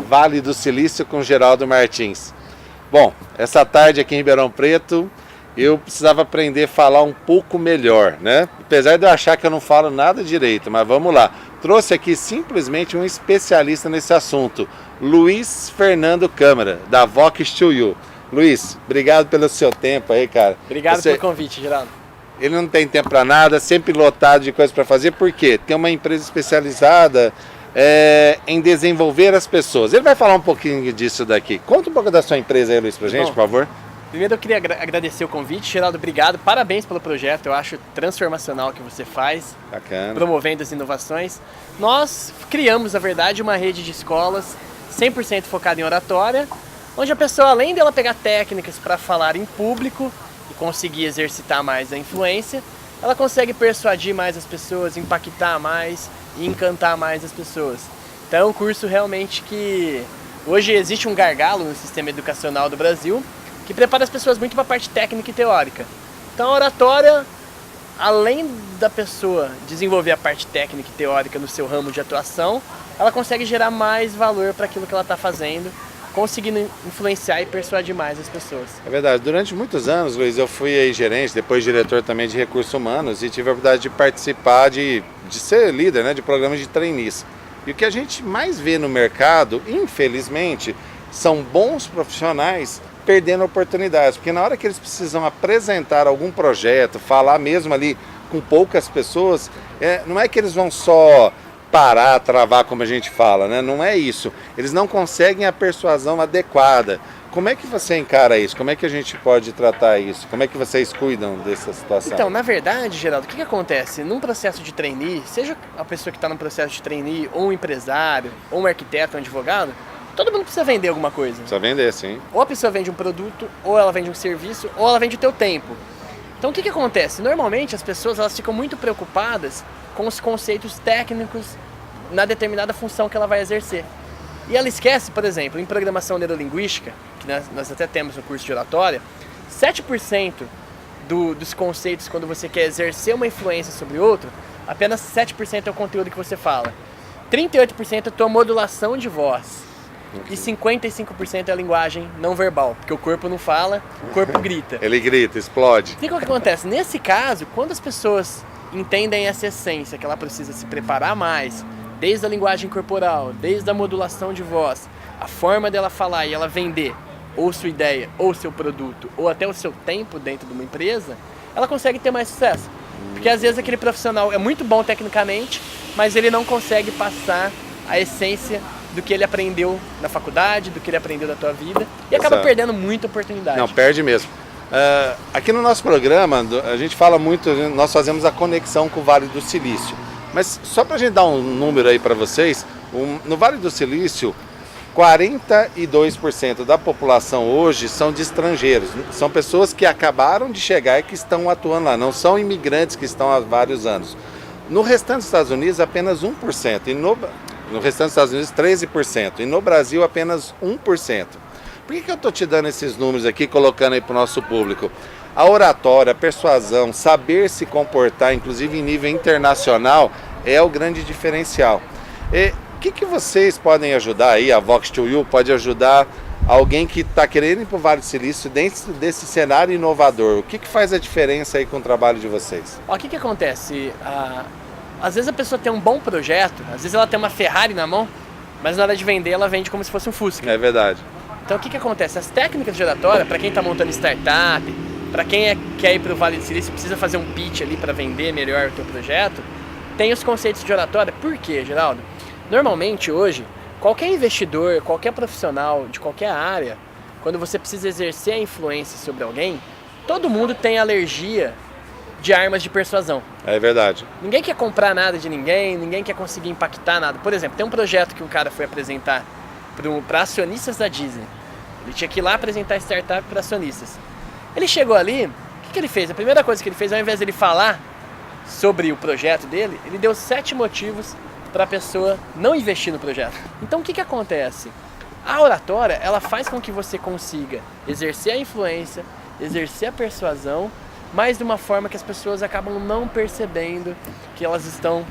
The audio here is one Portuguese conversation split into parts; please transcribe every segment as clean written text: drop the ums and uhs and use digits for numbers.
Vale do Silício com Geraldo Martins. Bom, essa tarde aqui em Ribeirão Preto, eu precisava aprender a falar um pouco melhor, né? Apesar de eu achar que eu não falo nada direito, mas vamos lá. Trouxe aqui simplesmente um especialista nesse assunto, Luiz Fernando Câmara, da Vox to You. Luiz, obrigado pelo seu tempo aí, cara. Obrigado pelo convite, Geraldo. Ele não tem tempo para nada, sempre lotado de coisas para fazer, por quê? Tem uma empresa especializada em desenvolver as pessoas. Ele vai falar um pouquinho disso daqui. Conta um pouco da sua empresa aí, Luiz, pra gente, por favor. Primeiro eu queria agradecer o convite, Geraldo, obrigado, parabéns pelo projeto, eu acho transformacional que você faz, bacana, promovendo as inovações. Nós criamos, na verdade, uma rede de escolas 100% focada em oratória, onde a pessoa, além dela pegar técnicas para falar em público e conseguir exercitar mais a influência, ela consegue persuadir mais as pessoas, impactar mais e encantar mais as pessoas. Então é um curso realmente que hoje existe um gargalo no sistema educacional do Brasil, que prepara as pessoas muito para a parte técnica e teórica. Então a oratória, além da pessoa desenvolver a parte técnica e teórica no seu ramo de atuação, ela consegue gerar mais valor para aquilo que ela está fazendo, conseguindo influenciar e persuadir mais as pessoas. É verdade. Durante muitos anos, Luiz, eu fui aí gerente, depois diretor também de recursos humanos e tive a oportunidade de participar, de ser líder, né, de programas de trainees. E o que a gente mais vê no mercado, infelizmente, são bons profissionais perdendo oportunidades, porque na hora que eles precisam apresentar algum projeto, falar mesmo ali com poucas pessoas, não é que eles vão só parar, travar, como a gente fala, né? Não é isso. Eles não conseguem a persuasão adequada. Como é que você encara isso? Como é que a gente pode tratar isso? Como é que vocês cuidam dessa situação? Então, na verdade, Geraldo, o que acontece? Num processo de trainee, seja a pessoa que está num processo de trainee, ou um empresário, ou um arquiteto, um advogado, todo mundo precisa vender alguma coisa. Precisa vender, sim. Ou a pessoa vende um produto, ou ela vende um serviço, ou ela vende o teu tempo. Então o que acontece? Normalmente as pessoas elas ficam muito preocupadas com os conceitos técnicos na determinada função que ela vai exercer. E ela esquece, por exemplo, em programação neurolinguística, que nós até temos no curso de oratória, 7% dos conceitos quando você quer exercer uma influência sobre outro, apenas 7% é o conteúdo que você fala. 38% é a tua modulação de voz. E 55% é a linguagem não verbal, porque o corpo não fala, o corpo grita. Ele grita, explode. E o que acontece? Nesse caso, quando as pessoas entendem essa essência, que ela precisa se preparar mais, desde a linguagem corporal, desde a modulação de voz, a forma dela falar e ela vender ou sua ideia, ou seu produto, ou até o seu tempo dentro de uma empresa, ela consegue ter mais sucesso. Porque às vezes aquele profissional é muito bom tecnicamente, mas ele não consegue passar a essência do que ele aprendeu na faculdade, do que ele aprendeu da tua vida, e acaba perdendo muita oportunidade. Não, perde mesmo. Aqui no nosso programa, a gente fala muito, nós fazemos a conexão com o Vale do Silício. Mas só para a gente dar um número aí para vocês, no Vale do Silício, 42% da população hoje são de estrangeiros. São pessoas que acabaram de chegar e que estão atuando lá, não são imigrantes que estão há vários anos. No restante dos Estados Unidos, apenas 1%. E no restante dos Estados Unidos, 13%. E no Brasil, apenas 1%. Por que eu estou te dando esses números aqui, colocando aí para o nosso público? A oratória, a persuasão, saber se comportar, inclusive em nível internacional, é o grande diferencial. O que vocês podem ajudar aí, a Vox to You pode ajudar alguém que está querendo ir para o Vale do Silício dentro desse cenário inovador? O que faz a diferença aí com o trabalho de vocês? O que acontece? Às vezes a pessoa tem um bom projeto, às vezes ela tem uma Ferrari na mão, mas na hora de vender ela vende como se fosse um Fusca. É verdade. Então o que acontece? As técnicas de oratória, para quem está montando startup, para quem quer ir para o Vale do Silício, precisa fazer um pitch ali para vender melhor o teu projeto, tem os conceitos de oratória. Por quê, Geraldo? Normalmente hoje, qualquer investidor, qualquer profissional de qualquer área, quando você precisa exercer a influência sobre alguém, todo mundo tem alergia de armas de persuasão. É verdade. Ninguém quer comprar nada de ninguém, ninguém quer conseguir impactar nada. Por exemplo, tem um projeto que um cara foi apresentar para acionistas da Disney. Ele tinha que ir lá apresentar a startup para acionistas. Ele chegou ali, o que ele fez? A primeira coisa que ele fez, ao invés de ele falar sobre o projeto dele, ele deu 7 motivos para a pessoa não investir no projeto. Então o que acontece? A oratória, ela faz com que você consiga exercer a influência, exercer a persuasão, mas de uma forma que as pessoas acabam não percebendo que elas estão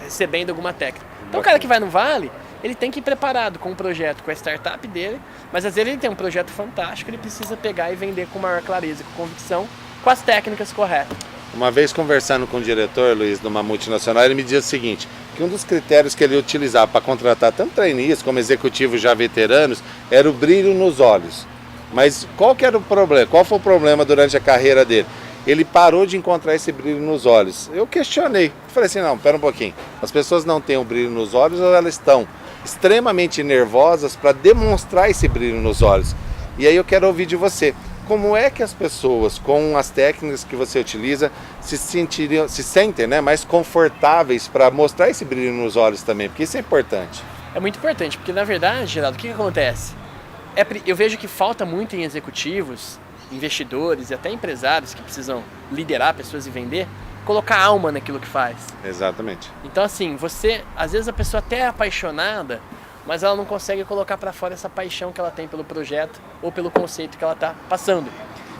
recebendo alguma técnica. Então o cara que vai no Vale, ele tem que ir preparado com o projeto, com a startup dele, mas às vezes ele tem um projeto fantástico, ele precisa pegar e vender com maior clareza, com convicção, com as técnicas corretas. Uma vez conversando com o diretor, Luiz, de uma multinacional, ele me dizia o seguinte, que um dos critérios que ele utilizava para contratar tanto trainees como executivos já veteranos era o brilho nos olhos. Mas qual que era o problema? Qual foi o problema durante a carreira dele? Ele parou de encontrar esse brilho nos olhos. Eu questionei, falei assim, não, pera um pouquinho, as pessoas não têm o brilho nos olhos ou elas estão extremamente nervosas para demonstrar esse brilho nos olhos? E aí eu quero ouvir de você. Como é que as pessoas, com as técnicas que você utiliza, se sentem, né, mais confortáveis para mostrar esse brilho nos olhos também? Porque isso é importante. É muito importante, porque na verdade, Geraldo, o que acontece? Eu vejo que falta muito em executivos, investidores e até empresários que precisam liderar pessoas e vender, colocar alma naquilo que faz. Exatamente. Então assim, às vezes a pessoa até é apaixonada, mas ela não consegue colocar para fora essa paixão que ela tem pelo projeto ou pelo conceito que ela está passando.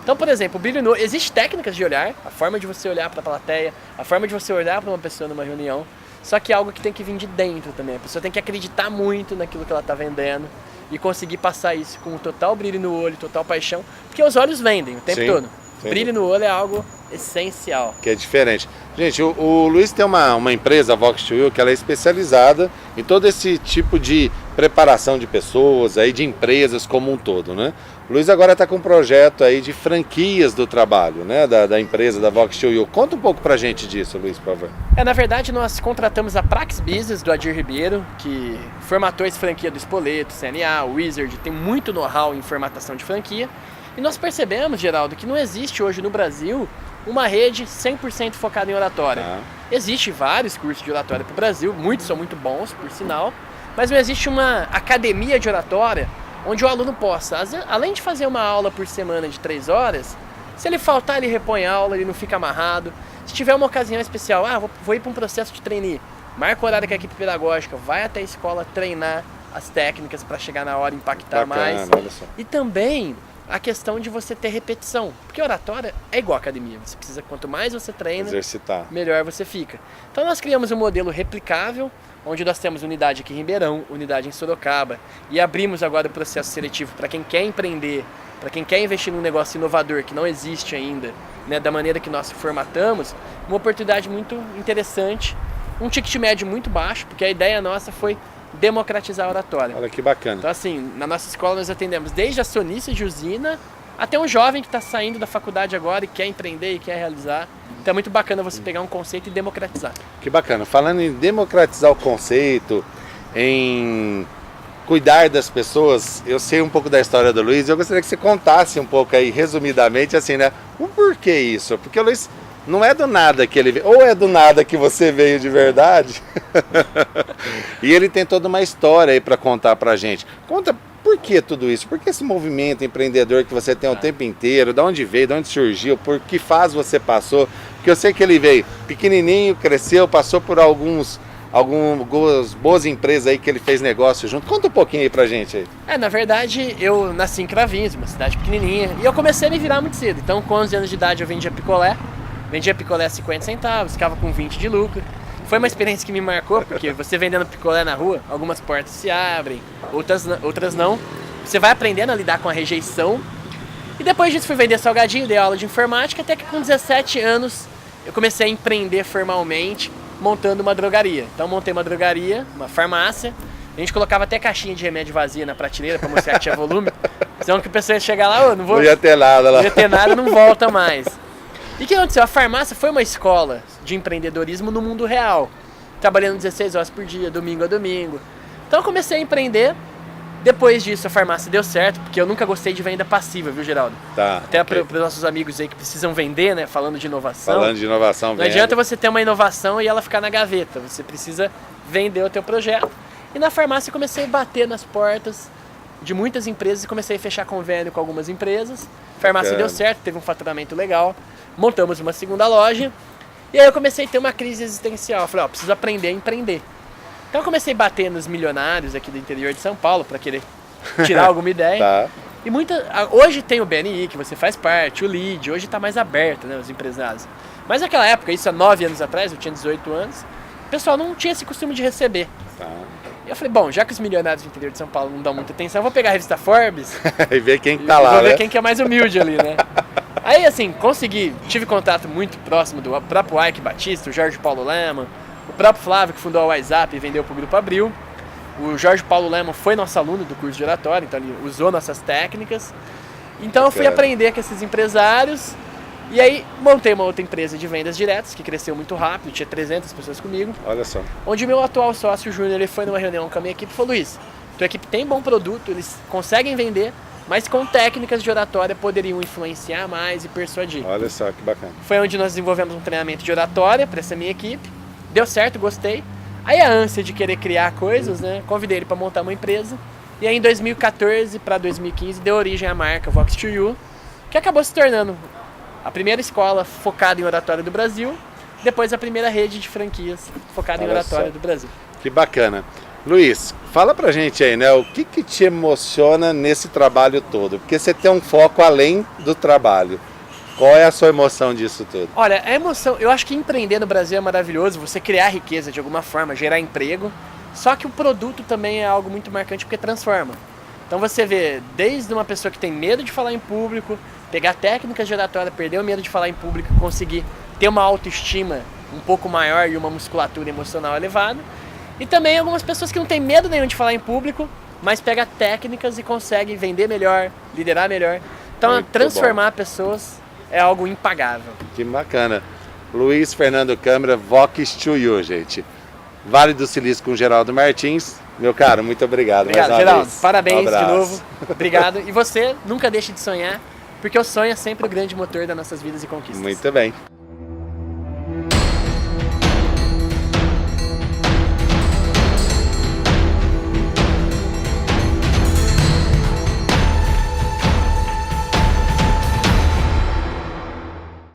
Então, por exemplo, existem técnicas de olhar, a forma de você olhar para a plateia, a forma de você olhar para uma pessoa numa reunião, só que é algo que tem que vir de dentro também. A pessoa tem que acreditar muito naquilo que ela está vendendo e conseguir passar isso com total brilho no olho, total paixão, porque os olhos vendem o tempo todo. Brilho no olho é algo essencial. Que é diferente. Gente, o Luiz tem uma empresa, a Vox2U, que ela é especializada em todo esse tipo de preparação de pessoas, aí, de empresas como um todo, né? O Luiz agora está com um projeto aí de franquias do trabalho, né? Da empresa, da Vox2U. Conta um pouco pra gente disso, Luiz, por favor. Na verdade, nós contratamos a Prax Business do Adir Ribeiro, que formatou essa franquia do Spoleto, CNA, Wizard, tem muito know-how em formatação de franquia. E nós percebemos, Geraldo, que não existe hoje no Brasil uma rede 100% focada em oratória. Existem vários cursos de oratória para o Brasil, muitos são muito bons, por sinal, mas não existe uma academia de oratória onde o aluno possa, além de fazer uma aula por semana de 3 horas, se ele faltar, ele repõe a aula, ele não fica amarrado. Se tiver uma ocasião especial, vou ir para um processo de trainee, marca o horário com a equipe pedagógica, vai até a escola treinar as técnicas para chegar na hora e impactar mais. Olha só. E também a questão de você ter repetição, porque oratória é igual a academia, você precisa, quanto mais você treina, exercitar, melhor você fica. Então nós criamos um modelo replicável, onde nós temos unidade aqui em Ribeirão, unidade em Sorocaba, e abrimos agora o processo seletivo para quem quer empreender, para quem quer investir num negócio inovador que não existe ainda, né, da maneira que nós formatamos, uma oportunidade muito interessante, um ticket médio muito baixo, porque a ideia nossa foi democratizar a oratória. Olha que bacana. Então assim, na nossa escola nós atendemos desde acionista de usina até um jovem que está saindo da faculdade agora e quer empreender e quer realizar. Então é muito bacana você pegar um conceito e democratizar. Que bacana. Falando em democratizar o conceito, em cuidar das pessoas, eu sei um pouco da história do Luiz, eu gostaria que você contasse um pouco aí, resumidamente, assim, né? O porquê isso? Porque o Luiz não é do nada que ele veio, ou é do nada que você veio de verdade, e ele tem toda uma história aí para contar pra gente. Conta por que tudo isso, por que esse movimento empreendedor que você tem o tempo inteiro, de onde veio, de onde surgiu, por que fase você passou, porque eu sei que ele veio pequenininho, cresceu, passou por algumas boas empresas aí que ele fez negócio junto. Conta um pouquinho aí pra gente aí. Na verdade, eu nasci em Cravinhos, uma cidade pequenininha, e eu comecei a me virar muito cedo. Então, com 11 anos de idade, eu vendia picolé a 50 centavos, ficava com 20 de lucro. Foi uma experiência que me marcou, porque você vendendo picolé na rua, algumas portas se abrem, outras não. Você vai aprendendo a lidar com a rejeição. E depois disso fui vender salgadinho, dei aula de informática, até que com 17 anos eu comecei a empreender formalmente, montando uma drogaria. Então montei uma drogaria, uma farmácia. A gente colocava até caixinha de remédio vazia na prateleira para mostrar que tinha volume. Senão que a pessoa ia chegar lá, não ia ter nada lá. Não ia ter nada, não volta mais. E o que aconteceu? A farmácia foi uma escola de empreendedorismo no mundo real. Trabalhando 16 horas por dia, domingo a domingo. Então eu comecei a empreender. Depois disso a farmácia deu certo, porque eu nunca gostei de venda passiva, viu, Geraldo? Tá. Até para os nossos amigos aí que precisam vender, né? Falando de inovação. Falando de inovação, não adianta você ter uma inovação e ela ficar na gaveta. Você precisa vender o teu projeto. E na farmácia eu comecei a bater nas portas de muitas empresas e comecei a fechar convênio com algumas empresas. A farmácia deu certo, teve um faturamento legal. Montamos uma segunda loja. E aí eu comecei a ter uma crise existencial. Eu falei, preciso aprender a empreender. Então eu comecei a bater nos milionários aqui do interior de São Paulo para querer tirar alguma ideia. Tá. E hoje tem o BNI, que você faz parte, o LEAD, hoje está mais aberto, né, os empresários. Mas naquela época, isso há 9 anos atrás, eu tinha 18 anos, o pessoal não tinha esse costume de receber. Tá. E eu falei, bom, já que os milionários do interior de São Paulo não dão muita atenção, eu vou pegar a revista Forbes E ver quem tá lá, vou ver né? quem que é mais humilde ali, né? Aí, assim, tive contato muito próximo do próprio Ike Batista, o Jorge Paulo Leman, o próprio Flávio, que fundou a WhatsApp e vendeu pro Grupo Abril. O Jorge Paulo Leman foi nosso aluno do curso de oratória, então ele usou nossas técnicas. Então eu fui aprender com esses empresários e aí montei uma outra empresa de vendas diretas, que cresceu muito rápido, tinha 300 pessoas comigo. Olha só. Onde o meu atual sócio, Júnior, ele foi numa reunião com a minha equipe e falou, Luiz, tua equipe tem bom produto, eles conseguem vender, mas com técnicas de oratória poderiam influenciar mais e persuadir. Olha só, que bacana. Foi onde nós desenvolvemos um treinamento de oratória para essa minha equipe. Deu certo, gostei. Aí a ânsia de querer criar coisas, né? Convidei ele para montar uma empresa. E aí em 2014 para 2015 deu origem à marca Vox2U, que acabou se tornando a primeira escola focada em oratória do Brasil, depois a primeira rede de franquias focada em oratória do Brasil. Que bacana. Luiz, fala pra gente aí, né? O que te emociona nesse trabalho todo? Porque você tem um foco além do trabalho. Qual é a sua emoção disso tudo? Olha, a emoção, eu acho que empreender no Brasil é maravilhoso, você criar riqueza de alguma forma, gerar emprego, só que o produto também é algo muito marcante porque transforma. Então você vê, desde uma pessoa que tem medo de falar em público, pegar técnicas de oratória, perder o medo de falar em público e conseguir ter uma autoestima um pouco maior e uma musculatura emocional elevada. E também algumas pessoas que não têm medo nenhum de falar em público, mas pega técnicas e consegue vender melhor, liderar melhor. Então Muito transformar pessoas é algo impagável. Que bacana. Luiz Fernando Câmara, Vox2U, gente. Vale do Silício com Geraldo Martins. Meu caro, muito obrigado. Obrigado, mais uma Geraldo. vez. Parabéns Um de novo. Obrigado. E você nunca deixe de sonhar, porque o sonho é sempre o grande motor das nossas vidas e conquistas. Muito bem.